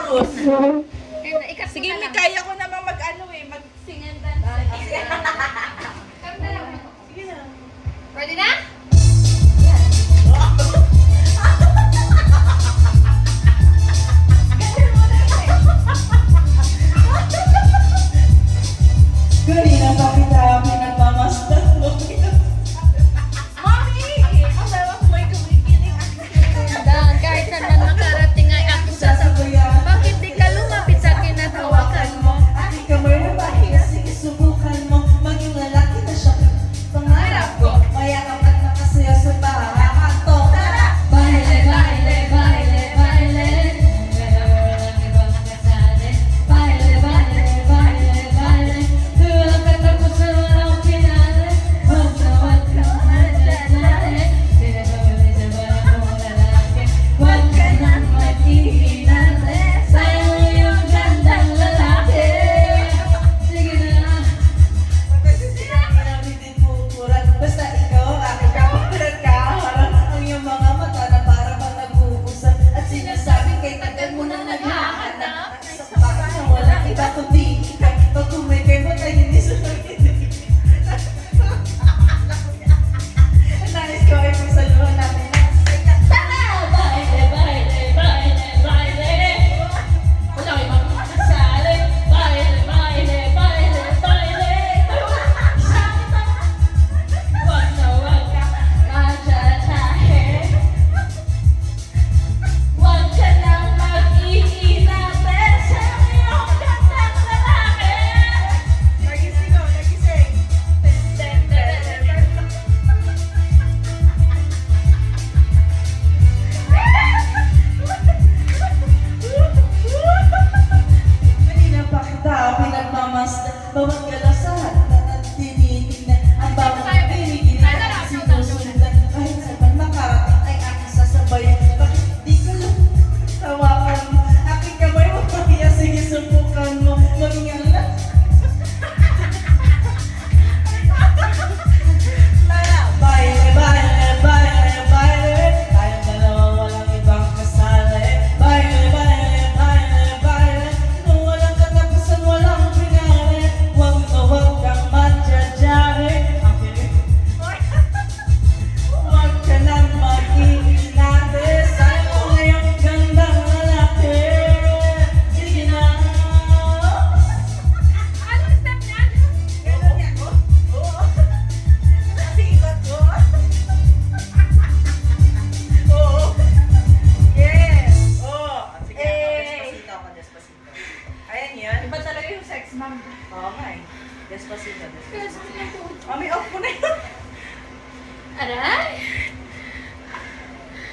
focus. Sige, may kaya ko namang mag-ano eh, mag-sing and dance. Sige na. Pwede na? Kanina pa kita pinagmamasdan mo. Mami! Ang dapat may kumikinig ako. Dan, kahit saan man makarating ay aking sasabuyan. Bakit di ka lumapit sa akin at hawakan mo? Aking kamay na bahina, sige subukan mo. Maging lalaki na siya. Pangarap ko, mayakap at nakasaya sa bahato. Baile, baile, baile, baile. Walang ibang kasali. Baile, baile, baile, baile. Walang katapusan, walang pinali. Huwag na huwag kang madadali. Pinagawin sa walang lalaki. Huwag ka nang mag-iinarte. Sayang yung gandang lalaki. Sige na. Kasi sinabi din pupuran. Basta ikaw, aking kapalit ka. Harap ang iyong mga mata na para bang nag-uusap. At sinasabi kay tagal mo nang naghahanap. Sa baka na walang iba kundi ikaw. Pag kumikay mo tayo hindi sunod. Nais ko ay pagsaluhan natin. Tara! Baile, baile, baile, baile. Wala kayo makakasali. Baile, baile, baile, baile. Huwag na huwag ka matsatsahe. Huwag ka nang mag-iinarte sa iyong gandang lalaki. Nagising o, nagising. Kanina pa kita pinagmamasdan. Bawat galasahan at tinitingnan. Ang bawat piniginig at sinusundan. Kahit saan man makarating ay aking sasabayan. Bakit di ko lang tawakan mo? Aking kamay mo pahiya. Sige, subukan mo. Maging ang Tara, baile, baile, baile, baile. Tayong dalawang walang ibang kasali. Baile, baile, baile, baile. Nung walang katapusan, walang pinali. Huwag na huwag kang matyadyari. Ang piling. Huwag ka nang mag-iinarte. Sayang mo ngayong gandang lalaki. Sige na. Anong step yan? Ganun yan. Oo. Kasi iba to. Oo. Yes. Oo. Sige, despacito ako, despacito. Ayan yan. Iba talaga yung sex, ma'am. Oo nga eh. Despacito, despacito. Mami, off mo na yun. Aray!